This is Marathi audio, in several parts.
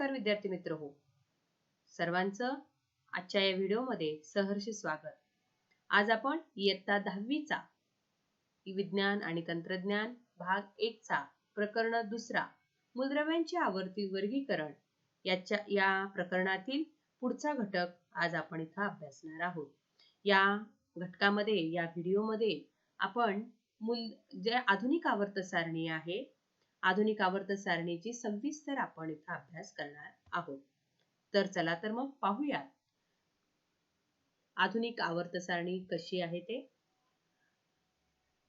नमस्कार विद्यार्थी मित्र हो, सर्वांचं आजच्या या व्हिडिओमध्ये सहर्ष स्वागत। आज आपण इयत्ता 10वीचा विज्ञान आणि तंत्रज्ञान भाग 1 चा प्रकरण 2 मूलद्रव्यांची आवर्ती वर्गीकरण या प्रकरणातील पुढचा घटक आज आपण इथं अभ्यासणार आहोत। या घटकामध्ये या व्हिडिओमध्ये आपण जे आधुनिक आवर्त सारणी आहे, आधुनिक आवर्त सारणीची सविस्तर आपण इथं अभ्यास करणार आहोत। तर चला तर मग पाहूया आधुनिक आवर्त सारणी कशी आहे ते।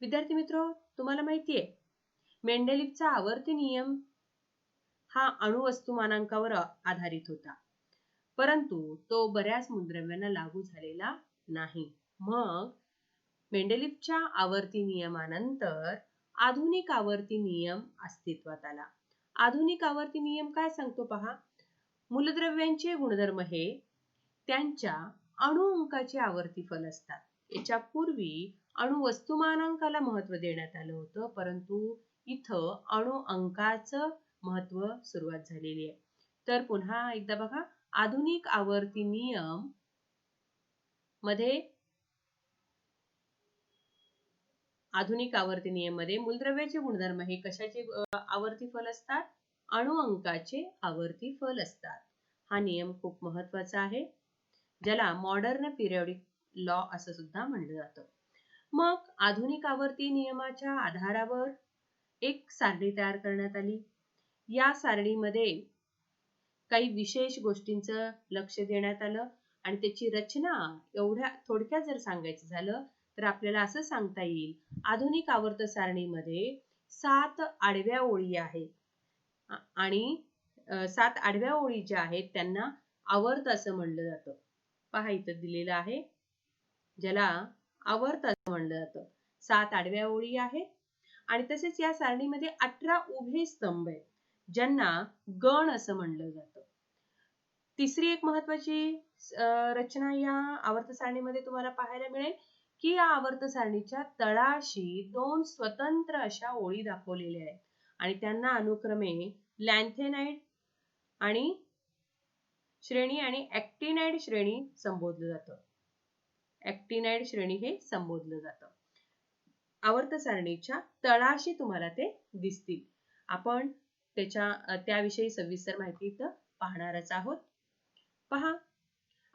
विद्यार्थी मित्र, तुम्हाला माहिती आहे मेंडेलीवचा आवर्ती नियम हा अणुवस्तुमानांकावर आधारित होता, परंतु तो बऱ्याच मूलद्रव्यांना लागू झालेला नाही। मग मेंडेलीवच्या आवर्ती नियमानंतर आधुनिक आवर्ती नियम अस्तित्वात आला। आधुनिक आवर्ती नियम काय सांगतो पहा, मूलद्रव्यांचे गुणधर्म हे त्यांच्या अणुअंकाचे आवर्ती फल असतात। याच्या पूर्वी अणुवस्तुमानांकाला महत्व देण्यात आलं होतं, परंतु इथं अणुअंकाचं महत्व सुरुवात झालेली आहे। तर पुन्हा एकदा बघा, आधुनिक आवर्ती नियम मध्ये मूलद्रव्याचे गुणधर्म हे कशाचे आवर्ती फल असतात? अणुअंकाचे आवर्ती फल असतात। हा नियम खूप महत्वाचा आहे, ज्याला मॉडर्न पिरियोडिक लॉ असं सुद्धा म्हणलं जातं। मग आधुनिक आवर्ती नियमाच्या आधारावर एक सारणी तयार करण्यात आली। या सारणीमध्ये काही विशेष गोष्टींचं लक्ष देण्यात आलं आणि त्याची रचना एवढ्या थोडक्यात जर सांगायचं झालं तर आपल्याला असं सांगता येईल, आधुनिक आवर्त सारणीमध्ये 7 आडव्या ओळी आहेत आणि 7 आडव्या ओळी ज्या आहेत त्यांना आवर्त असं म्हणलं जातं। पहा इथं दिलेलं आहे, ज्याला आवर्त असं म्हणलं जातं। 7 आडव्या ओळी आहेत आणि तसेच या सारणीमध्ये 18 उभे स्तंभ आहेत, ज्यांना गण असं म्हणलं जातं। तिसरी एक महत्वाची रचना या आवर्त सारणीमध्ये तुम्हाला पाहायला मिळेल की या आवर्त सारणीच्या तळाशी 2 स्वतंत्र अशा ओळी दाखवलेल्या आहेत आणि त्यांना अनुक्रमे लॅन्थेनाइड आणि श्रेणी आणि ऍक्टिनाइड श्रेणी संबोधलं जातं। ऍक्टिनाइड श्रेणी हे संबोधलं जातं। आवर्त सारणीच्या तळाशी तुम्हाला ते दिसतील। आपण त्याविषयी सविस्तर माहिती इथं पाहणारच आहोत। पहा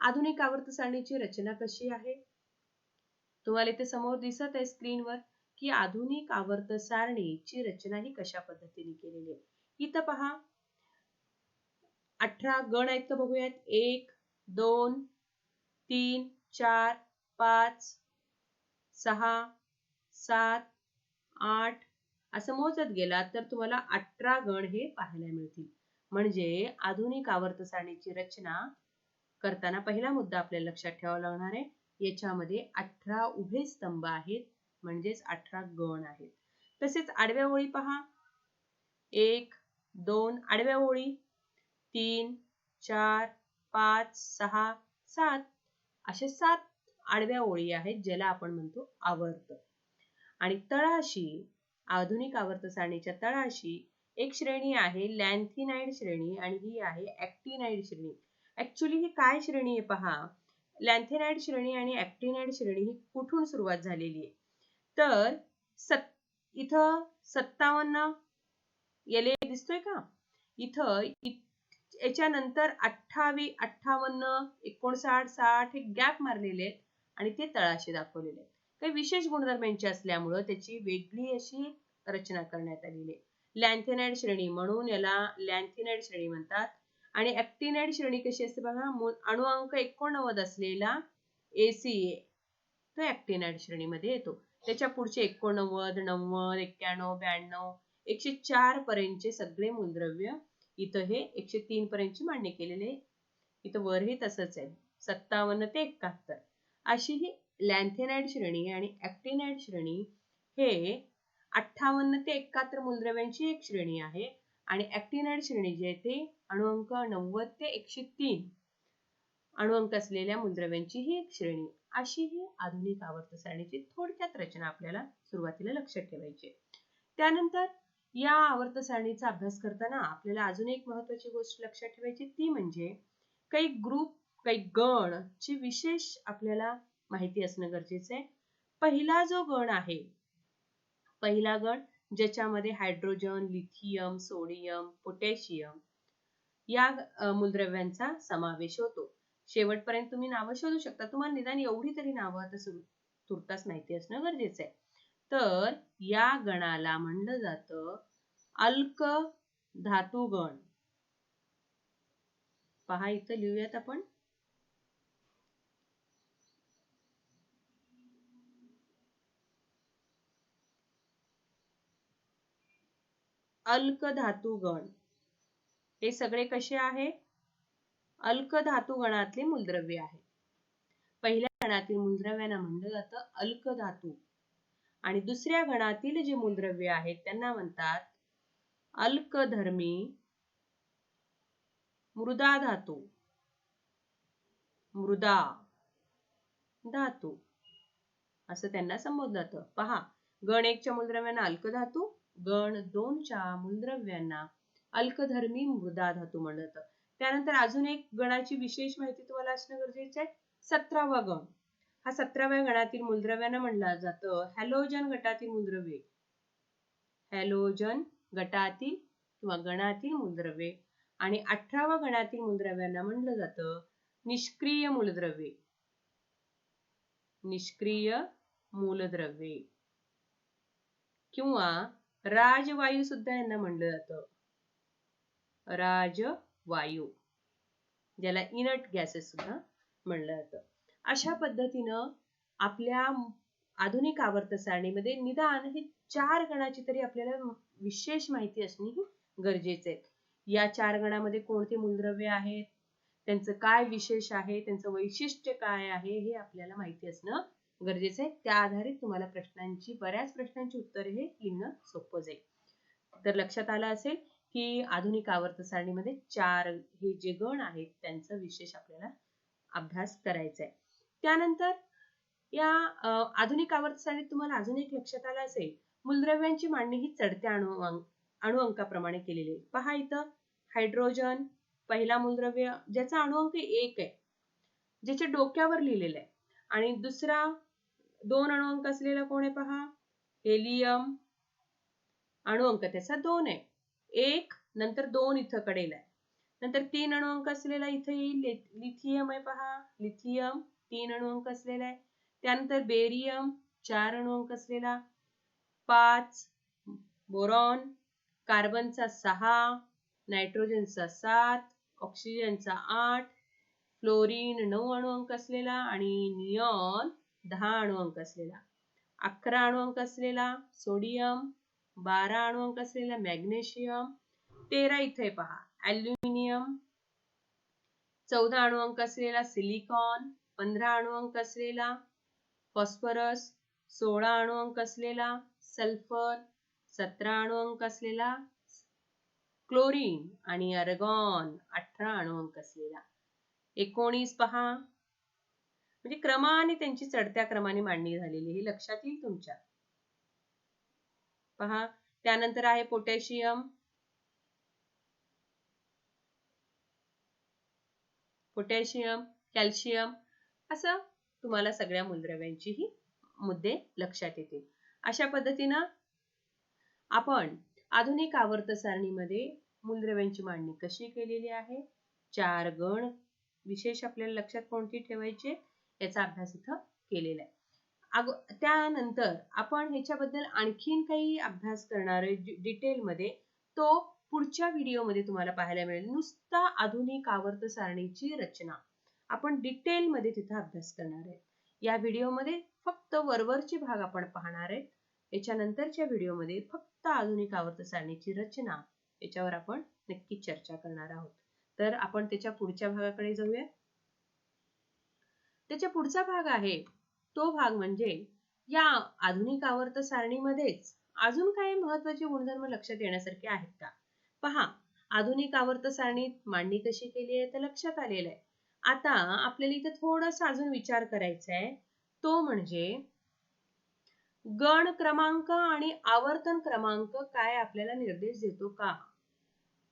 आधुनिक आवर्त सारणीची रचना कशी आहे। तुम्हाला इथे समोर दिसत आहे स्क्रीनवर की आधुनिक आवर्त सारणीची रचना ही कशा पद्धतीने केलेली आहे। इथं पहा 18 गण आहेत का बघूयात। 1 2 3 4 5 6 7 8 असं मोजत गेला तर तुम्हाला 18 गण हे पाहायला मिळतील। म्हणजे आधुनिक आवर्त सारणीची रचना करताना पहिला मुद्दा आपल्याला लक्षात ठेवावा लागणार आहे, याच्यामध्ये 18 उभे स्तंभ आहेत, म्हणजेच 18 गण आहेत। तसेच आडव्या ओळी पहा, 1 2 आडव्या ओळी, 3 4 5 6 7 असे 7 आडव्या ओळी आहेत, ज्याला आपण म्हणतो आवर्त। आणि तळाशी आधुनिक आवर्त सारणीच्या तळाशी एक श्रेणी आहे लॅन्थिनाइड श्रेणी आणि ही आहे ऍक्टिनाइड श्रेणी। ऍक्च्युअली ही काय श्रेणी आहे पहा, लॅन्थेनाइड श्रेणी आणि ऍक्टिनाइड श्रेणी ही कुठून सुरुवात झालेली आहे तर इथं 57 येले दिसतोय का, इथं याच्यानंतर 28 58 59 60 हे गॅप मारलेले आहेत आणि ते तळाशी दाखवलेले आहेत। काही विशेष गुणधर्मांची असल्यामुळे त्याची वेगळी अशी रचना करण्यात आलेली आहे। लॅन्थेनाइड श्रेणी म्हणून याला लॅन्थिनाइड श्रेणी म्हणतात आणि ऍक्टिनाइड श्रेणी कशी असते बघा, अणुअंक 89 असलेला ACA तो ऍक्टिनाइड श्रेणीमध्ये येतो। त्याच्या पुढचे 89 90 91 92 104 पर्यंतचे सगळे मूलद्रव्य इथं हे 103 पर्यंतची मांडणी केलेले, इथं वरही तसंच आहे 57 ते 71 अशी ही लॅन्थेनाइड श्रेणी आणि ऍक्टिनाइड श्रेणी हे 58 ते 71 मूलद्रव्यांची एक श्रेणी आहे आणि ऍक्टिनाइड श्रेणी जी आहे ते अणुअंक 90 ते 103 अणुअंक असलेल्या मूलद्रव्यांची ही एक श्रेणी। अशी ही आधुनिक आवर्त सारणीची थोडक्यात रचना आपल्याला सुरुवातीला लक्षात ठेवायची। त्यानंतर या आवर्त सारणीचा अभ्यास करताना आपल्याला अजून एक महत्त्वाची गोष्ट लक्षात ठेवायची, ती म्हणजे काही ग्रुप, काही गण ची विशेष आपल्याला माहिती असणं गरजेचं आहे. पहिला जो गण आहे, पहिला गण ज्याच्यामध्ये हायड्रोजन, लिथियम, सोडियम, पोटॅशियम या मूलद्रव्यांचा समावेश होतो. शेवटपर्यंत तुम्ही नावं शोधू शकता. तुम्हाला निदान एवढी तरी नावं आता तुर्तास माहिती असणं गरजेचं आहे. तर या गणाला म्हणलं जातं अल्क धातुगण. पहा इथं लिहूयात आपण. अल्क धातुगण हे सगळे कसे आहे? अल्क धातुगणातले मूलद्रव्य आहे. पहिल्या गणातील मूलद्रव्यांना म्हणलं जातं अल्क धातू आणि दुसऱ्या गणातील जे मूलद्रव्य आहेत त्यांना म्हणतात अल्कधर्मी मृदा धातू. मृदा धातू असं त्यांना संबोधलं जातं. पहा, गण 1 च्या मूलद्रव्यांना अल्कधातू, गण 2 च्या मूलद्रव्यांना अल्कधर्मी मृदा धातू म्हणलं जातं. त्यानंतर अजून एक गणाची विशेष माहिती तुम्हाला असणं गरजेचं आहे. 17वा गण. हा 17व्या गणातील मूलद्रव्यांना म्हणलं जातं हॅलोजन गटातील मूलद्रव्ये. हॅलोजन गटातील किंवा गणातील मूलद्रव्ये. आणि 18व्या गणातील मूलद्रव्यांना म्हणलं जातं निष्क्रिय मूलद्रव्ये. निष्क्रिय मूलद्रव्ये किंवा राजवायू सुद्धा यांना म्हणलं जातं. राजवायू, ज्याला इनर्ट गॅसेस सुद्धा म्हणलं जातं. अशा पद्धतीनं आपल्या आधुनिक आवर्त सारणीमध्ये निदान हे 4 गणाची तरी आपल्याला विशेष माहिती असणे गरजेचे आहे. या 4 गणामध्ये कोणते मूलद्रव्य आहेत, त्यांचं काय विशेष आहे, त्यांचं वैशिष्ट्य काय आहे, हे आपल्याला माहिती असणं गरजेचं आहे. त्या आधारित तुम्हाला बऱ्याच प्रश्नांची उत्तरे हे लिहिणं सोपं जाईल. तर लक्षात आलं असेल की आधुनिक आवर्त सारणीमध्ये 4 हे जे गण आहेत त्यांचा विशेष आपल्याला अभ्यास करायचा आहे. त्यानंतर या आधुनिक आवर्त सारणीत तुम्हाला अजून एक लक्षात आलं असेल, मूलद्रव्यांची मांडणी ही चढत्या अणुअंकाप्रमाणे केलेली आहे. पहा इथं हायड्रोजन पहिला मूलद्रव्य ज्याचा अणुअंक 1 आहे, ज्याच्या डोक्यावर लिहिलेलं आहे. आणि दुसरा 2 अणुअंक असलेला कोण आहे पहा, हेलियम. अणुअंक त्याचा 2 आहे. 1 नंतर 2 इथं कडेला आहे. नंतर 3 अणुअंक असलेला इथं येईल लिथियम आहे पहा, लिथियम 3 अणुअंक असलेला आहे. त्यानंतर बेरियम 4 अणुअंक असलेला, 5 बोरॉन, कार्बनचा 6, नायट्रोजनचा 7, ऑक्सिजनचा 8, फ्लोरीन 9 अणुअंक असलेला आणि निऑन 10 अणुअंक असलेला. 11 अणुअंक असलेला सोडियम, 12 अणुअंक असलेला मॅग्नेशियम, 13 इथे पहा ॲल्युमिनियम, 14 अणुअंक असलेला सिलिकॉन, 15 अणुअंक असलेला फॉस्फरस, 16 अणुअंक असलेला सल्फर, 17 अणुअंक असलेला क्लोरीन आणि अर्गॉन 18 अणुअंक असलेला. 19 पहा, म्हणजे क्रमाने त्यांची चढत्या क्रमाने मांडणी झालेली हे लक्षात येईल तुमच्या. पहा, त्यानंतर आहे पोटॅशियम, कॅल्शियम, असं तुम्हाला सगळ्या मूलद्रव्यांचीही मुद्दे लक्षात येतील. अशा पद्धतीनं आपण आधुनिक आवर्त सारणीमध्ये मूलद्रव्यांची मांडणी कशी केलेली आहे, 4 गण विशेष आपल्याला लक्षात कोणती ठेवायचे याचा अभ्यास इथं केलेला आहे. त्यानंतर आपण ह्याच्याबद्दल आणखीन काही अभ्यास करणार आहे डिटेलमध्ये, तो पुढच्या व्हिडिओमध्ये तुम्हाला पाहायला मिळेल. नुसता आधुनिक आवर्त सारणीची रचना आपण डिटेलमध्ये तिथं अभ्यास करणार आहे. या व्हिडिओमध्ये फक्त वरवरचे भाग आपण पाहणार आहे. याच्यानंतरच्या व्हिडिओमध्ये फक्त आधुनिक आवर्त सारणीची रचना याच्यावर आपण नक्की चर्चा करणार आहोत. तर आपण त्याच्या पुढच्या भागाकडे जाऊया. त्याच्या पुढचा भाग आहे तो भाग म्हणजे या आधुनिक आवर्त सारणीमध्येच अजून काही महत्त्वाचे गुणधर्म लक्षात येण्यासारखे आहेत का. पहा, आधुनिक आवर्त सारणीत मांडणी कशी केली आहे तर लक्षात आलेलं आहे. आता आपल्याला इथे थोडासा अजून विचार करायचा आहे, तो म्हणजे गण क्रमांक आणि आवर्तन क्रमांक काय आपल्याला निर्देश देतो का?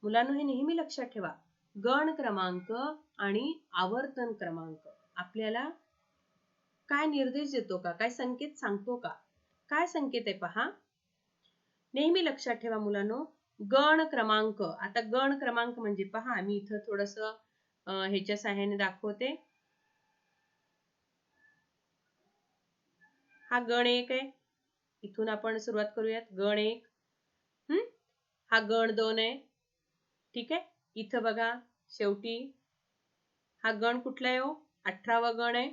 मुलांनो, हे नेहमी लक्षात ठेवा. गण क्रमांक आणि आवर्तन क्रमांक आपल्याला काय निर्देश देतो का? काय संकेत सांगतो का? काय संकेत आहे पहा. नेहमी लक्षात ठेवा मुलांनो, गण क्रमांक. आता गण क्रमांक म्हणजे पहा, मी इथं थोडस ह्याच्या सहाय्याने दाखवते. हा गण 1 आहे. इथून आपण सुरुवात करूयात. गण 1. हा गण 2 आहे. ठीक आहे. इथं बघा शेवटी हा गण कुठला आहे हो? 18वा गण आहे.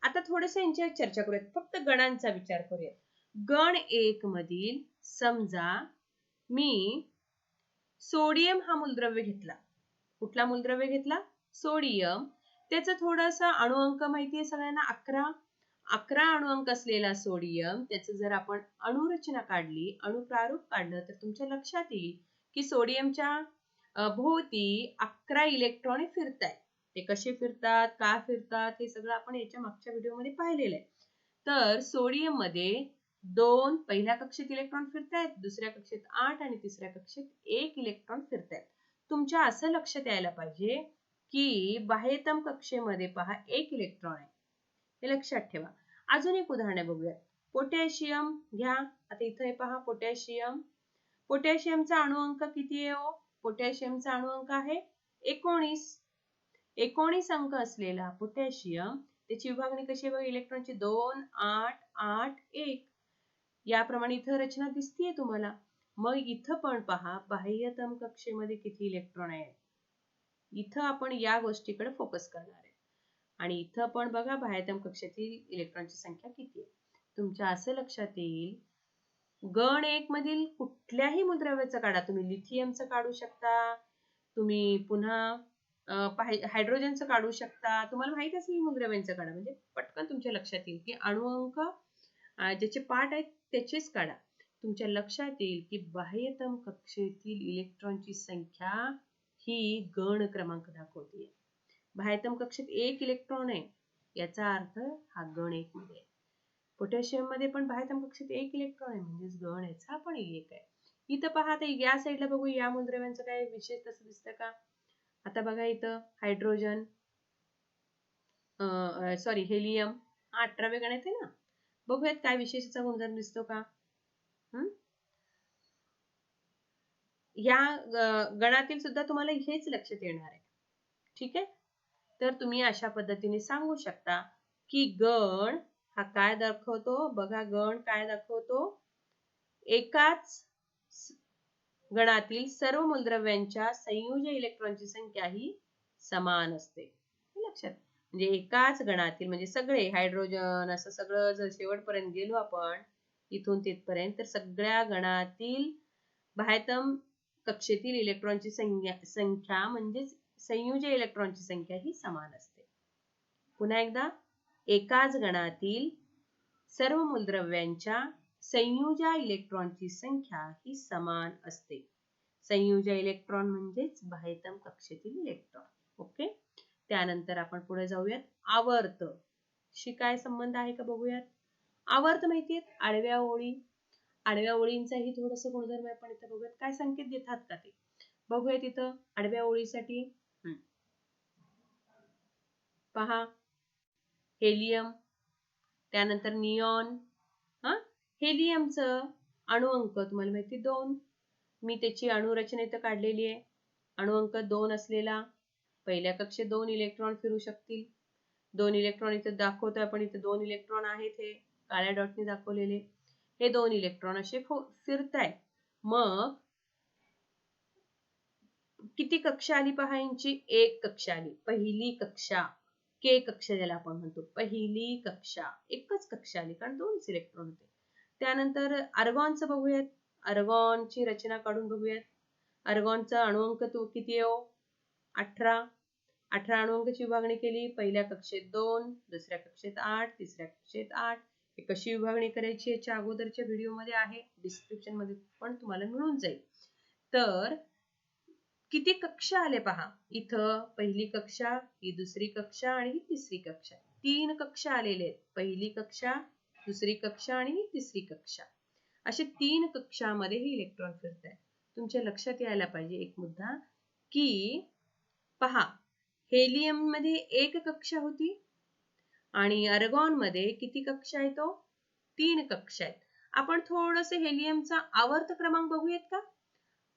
आता थोडस यांच्यावर चर्चा करूयात. फक्त गणांचा विचार करूयात. गण 1 मधील समजा मी सोडियम हा मूलद्रव्य घेतला. कुठला मूलद्रव्य घेतला? सोडियम. त्याचं थोडंसं अणुअंक माहिती आहे सगळ्यांना, 11. 11 अणुअंक असलेला सोडियम, त्याचं जर आपण अणुरचना काढली, अणुप्रारूप काढलं, तर तुमच्या लक्षात येईल की सोडियमच्या भोवती 11 इलेक्ट्रॉन फिरतायत. ते कसे फिरतात, का फिरतात, हे सगळं आपण याच्या मागच्या व्हिडिओमध्ये पाहिलेलं आहे. तर सोडियम मध्ये 2 पहिल्या कक्षेत इलेक्ट्रॉन फिरतायत, दुसऱ्या कक्षेत 8 आणि तिसऱ्या कक्षेत 1 इलेक्ट्रॉन फिरतायत. तुमच्या असं लक्षात यायला पाहिजे की बाह्यतम कक्षेमध्ये पहा 1 इलेक्ट्रॉन आहे. हे लक्षात ठेवा. अजून एक उदाहरण बघूया. पोटॅशियम घ्या. आता इथे पहा पोटॅशियम. पोटॅशियमचा अणुअंक किती आहे हो? पोटॅशियमचा अणुअंक आहे 19. 19 अंक असलेला पोटॅशियम, त्याची विभागणी कशी आहे बघा, इलेक्ट्रॉनची 2, 8, 8, 1. याप्रमाणे इथं रचना दिसतीये तुम्हाला. मग इथं पण पहा बाह्यतम कक्षेमध्ये किती इलेक्ट्रॉन आहेत. इथं आपण या गोष्टीकडे फोकस करणार आहे. आणि इथं पण बघा बाह्यतम कक्षेतील इलेक्ट्रॉनची संख्या किती आहे. तुमच्या असं लक्षात येईल, गण 1 मधील कुठल्याही मूलद्रव्याचं काढा. तुम्ही लिथियमचं काढू शकता, तुम्ही पुन्हा हायड्रोजनचं काढू शकता. तुम्हाला माहित असेल मूलद्रव्यांचं काढा, म्हणजे पटकन तुमच्या लक्षात येईल की अणुअंक ज्याचे पाठ आहेत त्याचेच काढा. तुमच्या लक्षात येईल की बाह्यतम कक्षेतील इलेक्ट्रॉनची संख्या ही गण क्रमांक दाखवते. बाह्यतम कक्षेत 1 इलेक्ट्रॉन आहे, याचा अर्थ हा गण 1 मध्ये आहे. पोटॅशियम मध्ये पण बाह्यतम कक्षेत 1 इलेक्ट्रॉन आहे, म्हणजेच गण याचा पण 1 आहे. इथं पहा, आता या साईडला बघू, या मूलद्रव्यांचं काय विशेष तसं दिसतं का? आता बघा इथं हायड्रोजन, सॉरी हेलियम, 18वे गण येते ना. बघूयात काय विशेषाचा गुणधर्म दिसतो का. या गणातील सुद्धा तुम्हाला हेच लक्षात येणार आहे. ठीक आहे. तर तुम्ही अशा पद्धतीने सांगू शकता की गण हा काय दाखवतो. बघा गण काय दाखवतो, एकाच गणातील सर्व मूलद्रव्यांच्या संयोजी इलेक्ट्रॉनची संख्या ही समान असते. लक्षात, म्हणजे एकाच गणातील, म्हणजे सगळे हायड्रोजन असं सगळं जर शेवटपर्यंत गेलो आपण इथून तिथपर्यंत, तर सगळ्या गणातील बाह्यतम कक्षेतील इलेक्ट्रॉनची संख्या म्हणजे संयोजी इलेक्ट्रॉनची संख्या ही समान असते. पुन्हा एकदा, एकाच गणातील सर्व मूलद्रव्यांच्या संयोजी इलेक्ट्रॉनची संख्या ही समान असते. संयोजी इलेक्ट्रॉन म्हणजेच बाह्यतम कक्षेतील इलेक्ट्रॉन. ओके. त्यानंतर आपण पुढे जाऊयात. आवर्त शी काय संबंध आहे का बघूयात. आवर्त माहितीये, आडव्या ओळी. आडव्या ओळींचाही थोडस गुणधर्म आपण इथं बघूयात. काय संकेत देतात का ते बघूयात. इथं आडव्या ओळीसाठी पहा हेलियम, त्यानंतर निऑन. हेलियमचं अणुअंक तुम्हाला माहिती 2. मी त्याची अणुरचना इथं काढलेली आहे. अणुअंक 2 असलेला, पहिल्या कक्षेत 2 इलेक्ट्रॉन फिरू शकतील. 2 इलेक्ट्रॉन इथं दाखवतोय आपण, इथं 2 इलेक्ट्रॉन आहेत, हे काळ्या डॉटने दाखवलेले. हे 2 इलेक्ट्रॉन असे फिरतायत. मग किती कक्षा आली पहा यांची, 1 कक्षा आली. पहिली कक्षा, के कक्षा ज्याला आपण म्हणतो, पहिली कक्षा, एकच कक्षा आली, कारण 2 इलेक्ट्रॉन होते. त्यानंतर अर्गॉनचं बघूयात. अर्गॉनची रचना काढून बघूयात. अर्गॉनचा अणुअंक तो किती आहे, 18. 18 अणुअंकाची विभागणी केली. पहिल्या कक्षेत 2, दुसऱ्या कक्षेत 8, तिसऱ्या कक्षेत 8. हे कशी विभागणी करायची याच्या अगोदरच्या व्हिडिओमध्ये आहे, डिस्क्रिप्शन मध्ये पण तुम्हाला मिळून जाईल. तर किती कक्षा आले पहा. इथं पहिली कक्षा, ही दुसरी कक्षा आणि ही तिसरी कक्षा. 3 कक्षा आलेले आहेत. पहिली कक्षा, दुसरी कक्षा आणि तिसरी कक्षा, असे 3 कक्षामध्ये हे इलेक्ट्रॉन फिरत आहेत. तुमच्या लक्षात यायला पाहिजे एक मुद्दा, की पहा, हेलियम मध्ये एक कक्षा होती आणि अर्गॉन मध्ये किती कक्षा आहे तो? 3 कक्षा आहेत. आपण थोडंसं हेलियमचा आवर्त क्रमांक बघूयात का?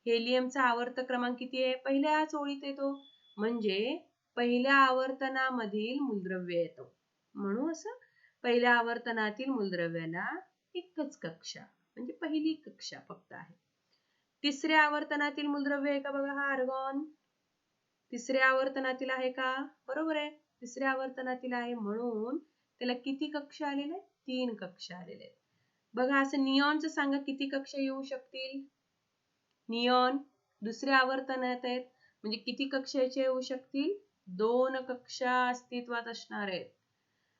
हेलियमचा आवर्त क्रमांक किती आहे? पहिल्याच ओळीत येतो, म्हणजे पहिल्या आवर्तनामधील मूलद्रव्य येतो. म्हणून असं पहिल्या आवर्तनातील मूलद्रव्याला एकच कक्षा, म्हणजे पहिली कक्षा फक्त आहे. तिसऱ्या आवर्तनातील मूलद्रव्य आहे का बघा, हा अर्गॉन तिसऱ्या आवर्तनातील आहे का? बरोबर आहे, तिसऱ्या आवर्तनातील आहे, म्हणून त्याला किती कक्षा आलेल्या आहेत? 3 कक्षा आलेल्या आहेत. बघा, असं निऑनचं सांगा किती कक्षा येऊ शकतील? निऑन दुसऱ्या आवर्तनात आहेत, म्हणजे किती कक्षाचे येऊ शकतील? 2 कक्षा अस्तित्वात असणार आहेत.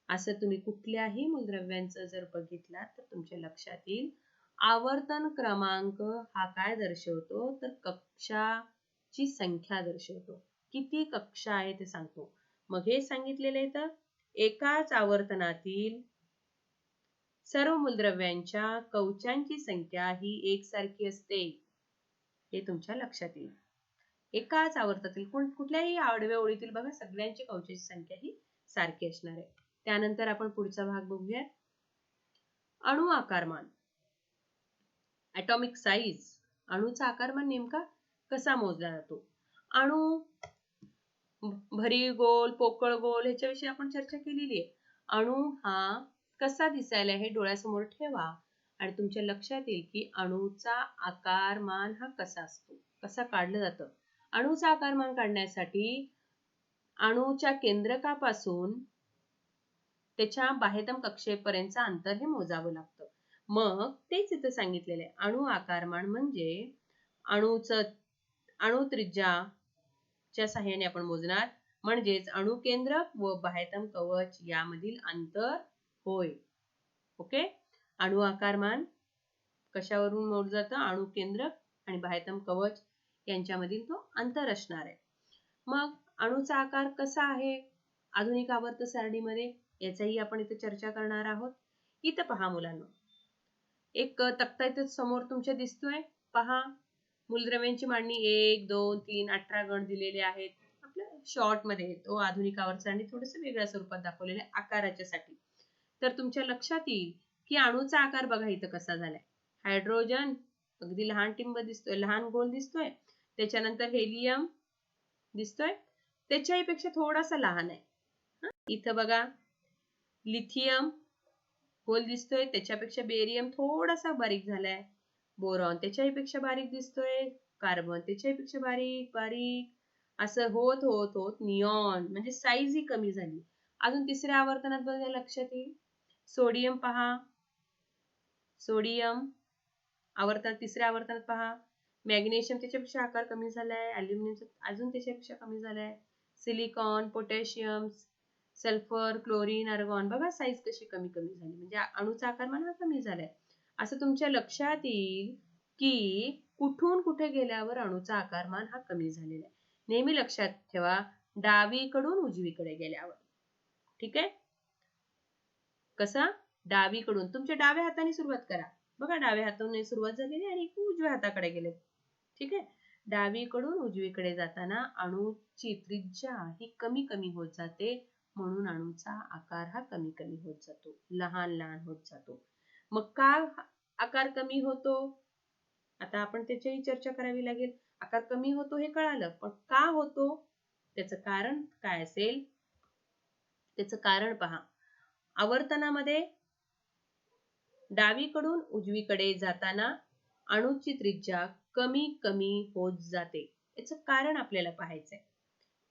असं तुम्ही कुठल्याही मूलद्रव्यांचं जर बघितला तर तुमच्या लक्षात येईल. आवर्तन क्रमांक हा काय दर्शवतो? तर कक्षाची संख्या दर्शवतो. किती कक्षा आहे ते सांगतो. मग हे सांगितलेलं आहे तर एकाच आवर्तनातील सर्व मूलद्रव्यांच्या कवचांची संख्या ही एकसारखी असते, हे तुमच्या लक्षात येईल. एकाच आवर्तातील कुठल्याही आडव्या ओळीतील बघा सगळ्यांची कवचाची संख्या ही सारखी असणार आहे. त्यानंतर आपण पुढचा भाग बघूया. अणु आकारमान, ॲटॉमिक साईज. अणूचा आकारमान नेमका कसा मोजला जातो? अणू भरी गोल, पोकळ गोल ह्याच्याविषयी आपण चर्चा केलेली आहे. अणू हा कसा दिसायला हे डोळ्यासमोर ठेवा आणि तुमच्या लक्षात येईल की अणूचा आकारमान हा कसा असतो, कसा काढलं जातं. अणूचा आकारमान काढण्यासाठी अणूच्या केंद्रकापासून त्याच्या बाह्यतम कक्षेपर्यंतचं अंतर हे मोजावं लागतं. मग तेच इथं सांगितलेलं आहे. अणू आकारमान म्हणजे अणू त्रिज्याच्या सहाय्याने आपण मोजणार, म्हणजेच अणुकेंद्रक व बाह्यतम कवच यामधील अंतर होय. ओके, अणू आकारमान कशावरून मोजलं जातं? अणुकेंद्रक आणि बाह्यतम कवच यांच्यामधील तो अंतर असणार आहे. मग अणूचा आकार कसा आहे आधुनिक आवर्त सारणीमध्ये, याचाही आपण इथे चर्चा करणार आहोत. इथं पहा मुलांना, एक तक्ता इथे समोर तुमच्या दिसतोय. पहा, मूलद्रव्यांची मांडणी 1, 2, 3, 18 गण दिलेले आहेत. आपल्या शॉर्ट मध्ये तो आधुनिक आवर्त सारणी थोडंसं वेगळ्या स्वरूपात दाखवलेलं आहे आकाराच्या साठी. तर तुमच्या लक्षात येईल की अणूचा आकार बघा इथं कसा झालाय. हायड्रोजन अगदी लहान टिंब दिसतोय, लहान गोल दिसतोय. त्याच्यानंतर हेलियम दिसतोय, त्याच्याही पेक्षा थोडासा लहान आहे. इथं बघा लिथियम गोल दिसतोय, त्याच्यापेक्षा बेरियम थोडासा बारीक झालाय. बोरॉन त्याच्याही पेक्षा बारीक दिसतोय. कार्बन त्याच्याही पेक्षा बारीक बारीक, असं होत होत होत निऑन म्हणजे साईज ही कमी झाली. अजून तिसऱ्या आवर्तनात बघा लक्षात येईल. सोडियम पहा, सोडियम तिसऱ्या आवर्तनात पहा. मॅग्नेशियम त्याच्यापेक्षा आकार कमी झालाय. अल्युमिनियम अजून त्याच्यापेक्षा कमी झालाय. Silicon, potassium, sulphur, chlorine, argon बघा साईज कशी कमी कमी झाली, म्हणजे अणूचा आकारमान हा कमी झालाय. असं तुमच्या लक्षात येईल की कुठून कुठे गेल्यावर अणूचा आकारमान हा कमी झालेला आहे. नेहमी लक्षात ठेवा, डावीकडून उजवीकडे गेल्यावर. ठीक आहे, कसा? डावीकडून तुमच्या डाव्या हाताने सुरुवात करा. बघा डाव्या हाताने सुरुवात झालेली आणि उजव्या हाताकडे गेले. ठीक आहे, डावीकडून उजवीकडे जाताना अणूची त्रिज्या ही कमी कमी होत जाते, म्हणून अणूचा आकार हा कमी कमी होत जातो, लहान लहान होत जातो. मग का आकार कमी होतो? आता आपण त्याच्याही चर्चा करावी लागेल. आकार कमी होतो हे कळालं, पण का होतो त्याचं कारण काय असेल? त्याचं कारण पहा, आवर्तनामध्ये डावीकडून उजवीकडे जाताना अणूची त्रिज्या कमी कमी होत जाते. याचं कारण आपल्याला पाहायचंय,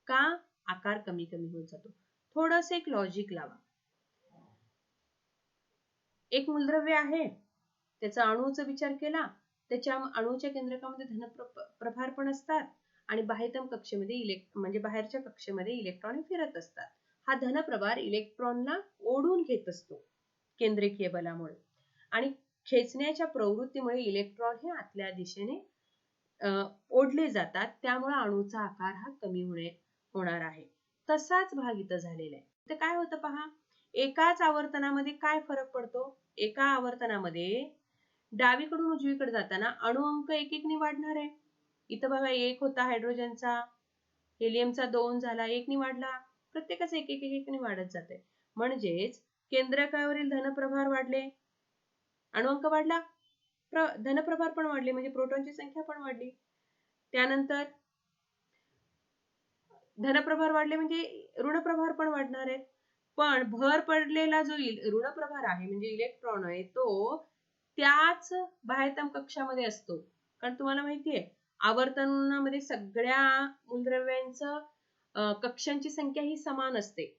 का आकार कमी कमी होत जातो. थोडंसं एक लॉजिक लावा. एक मूलद्रव्य आहे, त्याचा अणूचा विचार केला, त्याच्या अणूच्या केंद्रकामध्ये धनप्रभार पण असतात आणि बाह्यतम कक्षेमध्ये म्हणजे बाहेरच्या कक्षेमध्ये इलेक्ट्रॉन फिरत असतात. हा धनप्रभार इलेक्ट्रॉनला ओढून घेत असतो केंद्रकीय बलामुळे, आणि खेचण्याच्या प्रवृत्तीमुळे इलेक्ट्रॉन हे आतल्या दिशेने ओढले जातात. त्यामुळे अणूचा आकार हा कमी होणार आहे. तसाच भाग इथं झालेला आहे. तर काय होतं पहा, एकाच आवर्तनामध्ये काय फरक पडतो? एका आवर्तनामध्ये डावीकडून उजवीकडे जाताना अणु अंक एक एकने वाढणार आहे. इथं बघा 1 होता हायड्रोजनचा, हेलियमचा 2 झाला, 1 ने वाढला. प्रत्येकाचा एक एक एक ने वाढत जाते. म्हणजेच केंद्रकावरील धनप्रभार वाढले, अणु अंक वाढला, धनप्रभार पण वाढले, म्हणजे प्रोटॉनची संख्या पण वाढली. त्यानंतर धनप्रभार वाढले म्हणजे ऋणप्रभार पण वाढणार आहेत. पण भर पडलेला जो ऋणप्रभार आहे म्हणजे इलेक्ट्रॉन आहे तो त्याच बाह्यतम कक्षामध्ये असतो. कारण तुम्हाला माहितीये आवर्तनामध्ये सगळ्या मूलद्रव्यांचं कक्षांची संख्या ही समान असते.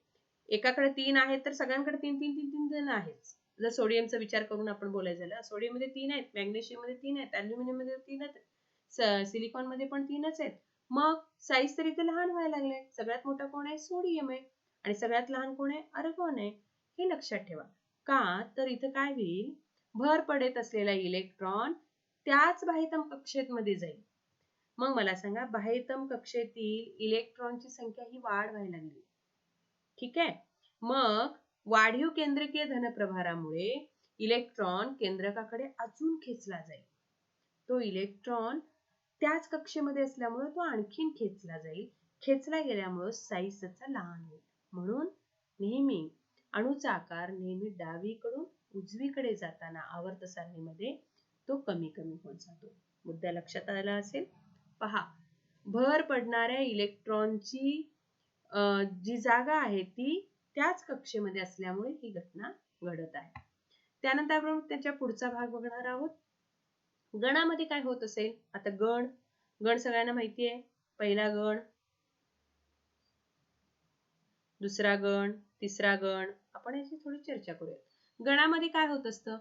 एकाकडे 3 आहेत तर सगळ्यांकडे 3 जण आहेत. जर सोडियमचा विचार करून आपण बोलायचं झालं, सोडियम मध्ये 3 आहेत, मॅग्नेशियम मध्ये 3 आहेत, अल्युमिनियम मध्ये 3 आहेत, सिलिकॉन मध्ये पण 3च आहेत. मग साईज तर इथे लहान व्हायला लागले. सगळ्यात मोठा कोण आहे? सोडियम आहे. आणि सगळ्यात लहान कोण आहे? आर्गॉन आहे. हे लक्षात ठेवा. का तर इथं काय होईल? भर पडत असलेला इलेक्ट्रॉन त्याच बाह्यतम कक्षेमध्ये जाईल. मग मला सांगा बाह्यतम कक्षेतील इलेक्ट्रॉनची संख्या ही वाढ व्हायला लागली. ठीक आहे. मग वाढीव केंद्रकीय धनप्रभारामुळे इलेक्ट्रॉन केंद्रकाकडे अजून खेचला जाईल. तो इलेक्ट्रॉन त्याच कक्षेमध्ये असल्यामुळे तो आणखीन खेचला जाईल. खेचला गेल्यामुळे साईज त्याचा लहान होईल. म्हणून नेहमी अणूचा आकार नेहमी डावीकडून उजवीकडे जाताना आवर्त सारणीमध्ये तो कमी कमी होत जातो. मुद्दा लक्षात आला असेल. पहा, भर पडणाऱ्या इलेक्ट्रॉनची जी जागा आहे ती त्याच कक्षेमध्ये असल्यामुळे ही घटना घडत आहे. त्यानंतर आपण त्याच्या पुढचा भाग बघणार आहोत. गणामध्ये काय होत असेल? आता गण सगळ्यांना माहिती आहे. पहिला गण, दुसरा गण, तिसरा गण. आपण याची थोडी चर्चा करूया. गणामध्ये काय होत असतं?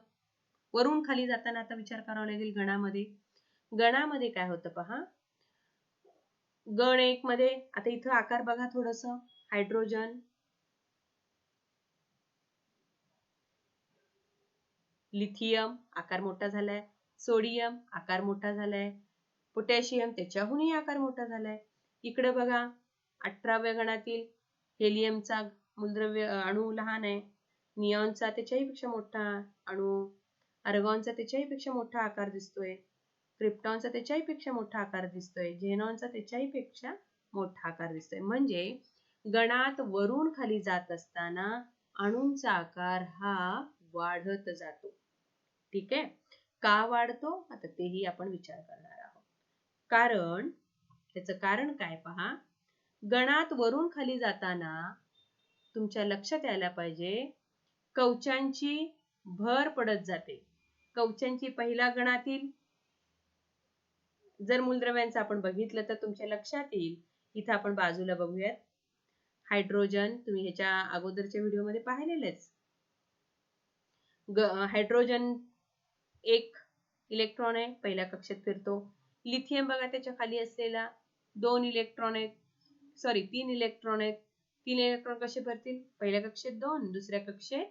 वरून खाली जाताना आता विचार करावा लागेल. गणामध्ये काय होतं पहा. गण 1 मध्ये आता इथं आकार बघा थोडस. हायड्रोजन, लिथियम आकार मोठा झालाय, सोडियम आकार मोठा झालाय, पोटॅशियम त्याच्याहूनही आकार मोठा झालाय. इकडे बघा 18व्या गणातील हेलियमचा मूलद्रव्य अणू लहान आहे, निऑनचा त्याच्याही पेक्षा मोठा अणू, आर्गॉनचा त्याच्याही पेक्षा मोठा आकार दिसतोय, क्रिप्टॉनचा त्याच्याही पेक्षा मोठा आकार दिसतोय, झेनॉनचा त्याच्याही पेक्षा मोठा आकार दिसतोय. म्हणजे गणात वरून खाली जात असताना अणूंचा आकार हा वाढत जातो. ठीक आहे. का वाढतो? आता तेही आपण विचार करणार आहोत. त्याचं कारण काय पहा. गणात वरून खाली जाताना तुमच्या लक्षात यायला पाहिजे कवचांची भर पडत जाते. कवचांची पहिल्या गणातील जर मूलद्रव्यांचं आपण बघितलं तर तुमच्या लक्षात येईल. इथं आपण बाजूला बघूयात. हायड्रोजन तुम्ही ह्याच्या अगोदरच्या व्हिडिओमध्ये पाहिलेलेच. हायड्रोजन 1 इलेक्ट्रॉन आहे, पहिल्या कक्षेत फिरतो. लिथियम बघा त्याच्या खाली असलेला 2 इलेक्ट्रॉन आहेत, 3 इलेक्ट्रॉन आहेत. 3 इलेक्ट्रॉन कसे भरतील? पहिल्या कक्षेत 2, दुसऱ्या कक्षेत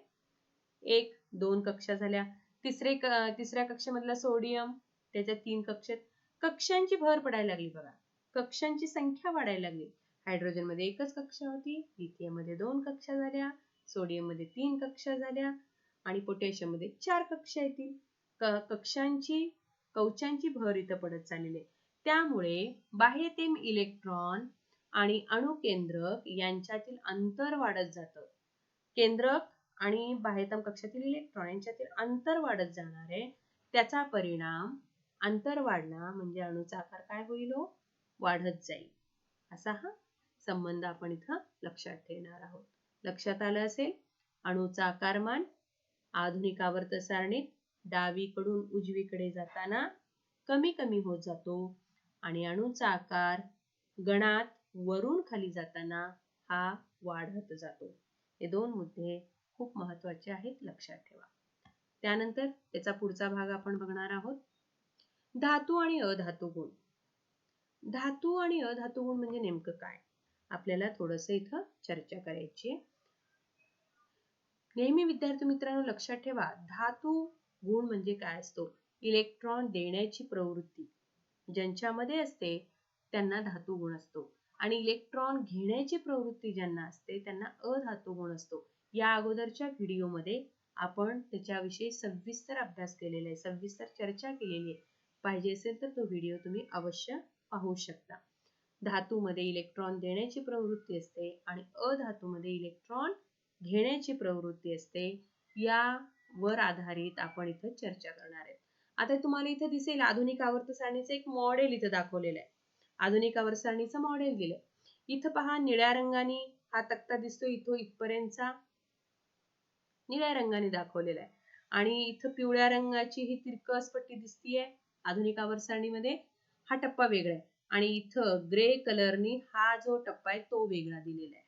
1, 2 कक्षा झाल्या. तिसऱ्या कक्षेमधला सोडियम त्याच्या 3 कक्षेत. कक्षांची भर पडायला लागली बघा. कक्षांची संख्या वाढायला लागली. हायड्रोजन मध्ये 1च कक्षा होती, लिथियम मध्ये 2 कक्षा झाल्या, सोडियम मध्ये 3 कक्षा झाल्या आणि पोटॅशियम मध्ये 4 कक्षा येतील. कवचांची भर इथं पडत चाललेली आहे. त्यामुळे बाह्यतम इलेक्ट्रॉन आणि अणुकेंद्रक यांच्यातील अंतर वाढत जातं. केंद्रक आणि बाह्यतम कक्षातील इलेक्ट्रॉन यांच्यातील अंतर वाढत जाणार आहे. त्याचा परिणाम अंतर वाढला म्हणजे अणूचा आकार काय होईल? वाढत जाईल. असा हा संबंध आपण इथं लक्षात ठेवणार आहोत. लक्षात आलं असेल. अणूचा आकारमान आधुनिक आवर्त सारणीत डावीकडून उजवीकडे जाताना कमी कमी होत जातो आणि अणूचा आकार गणात वरून खाली जाताना हा वाढत जातो. हे 2 मुद्दे खूप महत्त्वाचे आहेत, लक्षात ठेवा. त्यानंतर त्याचा पुढचा भाग आपण बघणार आहोत. धातू आणि अधातू गुण. धातू आणि अधातू गुण म्हणजे नेमकं काय? आपल्याला थोडंसं इथं चर्चा करायची आहे. नेहमी विद्यार्थी मित्रांनो लक्षात ठेवा, धातू गुण म्हणजे काय असतो? इलेक्ट्रॉन देण्याची प्रवृत्ती ज्यांच्यामध्ये असते त्यांना धातू गुण असतो आणि इलेक्ट्रॉन घेण्याची प्रवृत्ती ज्यांना असते त्यांना अधातू गुण असतो. या अगोदरच्या व्हिडिओमध्ये आपण त्याच्याविषयी सविस्तर अभ्यास केलेला आहे, सविस्तर चर्चा केलेली आहे. पाहिजे असेल तर तो व्हिडिओ तुम्ही अवश्य पाहू शकता. धातूमध्ये इलेक्ट्रॉन देण्याची प्रवृत्ती असते आणि अधातूमध्ये इलेक्ट्रॉन घेण्याची प्रवृत्ती असते. यावर आधारित आपण इथं चर्चा करणार आहे. आता तुम्हाला इथं दिसेल आधुनिक आवर्त सारणीचं एक मॉडेल इथं दाखवलेलं आहे. आधुनिक आवर्त सारणीचं मॉडेल दिलं. इथं पहा निळ्या रंगाने हा तक्ता दिसतो, इथं इथपर्यंतचा निळ्या रंगाने दाखवलेला आहे आणि इथं पिवळ्या रंगाची ही तिरकस पट्टी दिसतीये. आधुनिक आवर्त सारणीमध्ये हा टप्पा वेगळा आहे आणि इथं ग्रे कलरनी हा जो टप्पा आहे तो वेगळा दिलेला आहे.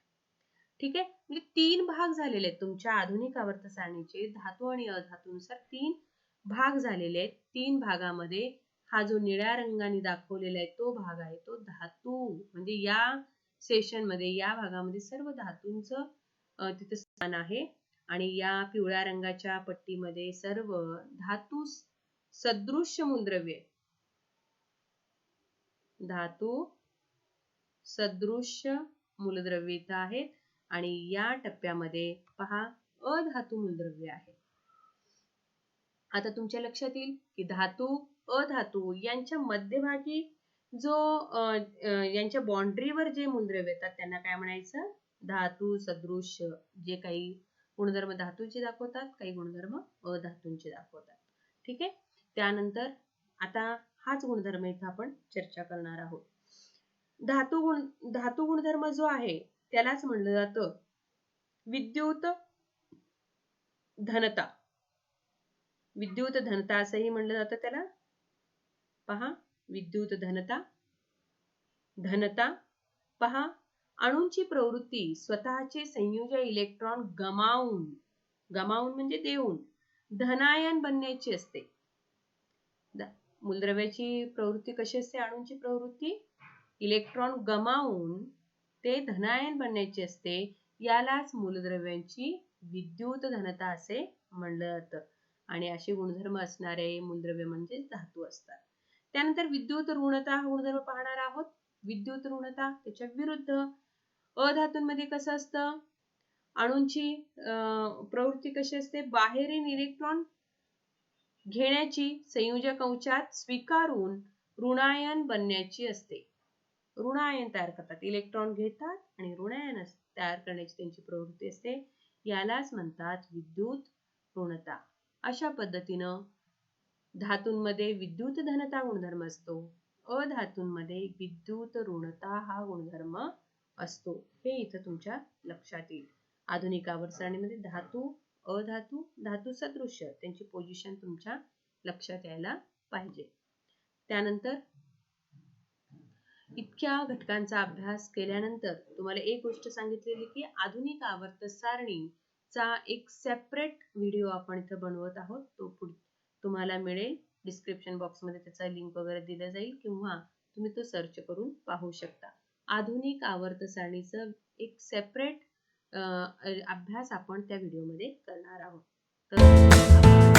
ठीक आहे, म्हणजे 3 भाग झालेले आहेत तुमच्या आधुनिक आवर्त सारणीचे. धातू आणि अधातूनुसार 3 भाग झालेले आहेत. 3 भागामध्ये हा जो निळ्या रंगाने दाखवलेला आहे तो भाग आहे तो धातू, म्हणजे या सेशन मध्ये या भागामध्ये सर्व धातूंचं तिथे स्थान आहे आणि या पिवळ्या रंगाच्या पट्टीमध्ये सर्व धातू सदृश्य मूलद्रव्ये, धातू सदृश्य मूलद्रव्ये इथं आहेत आणि या टप्प्यामध्ये पहा अधातू मूलद्रव्ये आहेत. आता तुमच्या लक्षात येईल की धातू अधातू यांच्या मध्यभागी जो यांच्या बाउंड्रीवर जे मूलद्रव्ये येतात त्यांना काय म्हणायचं? धातू सदृश्य. जे काही गुणधर्म धातूचे दाखवतात, काही गुणधर्म अधातूंचे दाखवतात. ठीक आहे, त्यानंतर आता हाच गुणधर्म इथं आपण चर्चा करणार आहोत. धातू गुणधर्म जो आहे त्यालाच म्हणलं जातं विद्युत धनता. विद्युत धनता असंही म्हणलं जातं त्याला. पहा विद्युत धनता. धनता पहा अणूंची प्रवृत्ती स्वतःचे संयोजी इलेक्ट्रॉन गमावून म्हणजे देऊन धनायन बनण्याची असते. मूलद्रव्याची प्रवृत्ती कशी असते? अणूंची प्रवृत्ती इलेक्ट्रॉन गमावून ते धनायन बनण्याची असते. यालाच मूलद्रव्यांची विद्युत धनता असे म्हणलं जातं आणि असे गुणधर्म असणारे मूलद्रव्य म्हणजे धातू असतात. त्यानंतर विद्युत ऋणता हा गुणधर्म पाहणार आहोत. विद्युत ऋणता त्याच्या विरुद्ध अधातूंमध्ये कसं असतं? अणूंची प्रवृत्ती कशी असते? बाहेरील इलेक्ट्रॉन घेण्याची संयोजक अंशात स्वीकारून ऋणायन बनण्याची असते. ऋणायन तयार करतात, इलेक्ट्रॉन घेतात आणि ऋणायन तयार करण्याची त्यांची प्रवृत्ती असते. यालाच म्हणतात विद्युत ऋणता. अशा पद्धतीनं धातूंमध्ये विद्युत धनता गुणधर्म असतो, अधातूंमध्ये विद्युत ऋणता हा गुणधर्म असतो. हे इथं तुमच्या लक्षात येईल. आधुनिक आवर्त सारणीमध्ये धातू अधातू धातू सदृश्य त्यांची पोझिशन तुमच्या लक्षात यायला पाहिजे. त्यानंतर इतक्या घटकांचा अभ्यास केल्यानंतर तुम्हाला एक गोष्ट सांगितलेली की आधुनिक आवर्त सारणीचा एक सेपरेट व्हिडिओ आपण इथं बनवत आहोत. तो तुम्हाला मिळेल. डिस्क्रिप्शन बॉक्स मध्ये त्याचा लिंक वगैरे दिला जाईल किंवा तुम्ही तो सर्च करून पाहू शकता. आधुनिक आवर्त सारणीचं एक सेपरेट अभ्यास आपण त्या व्हिडिओमध्ये करणार आहोत. तर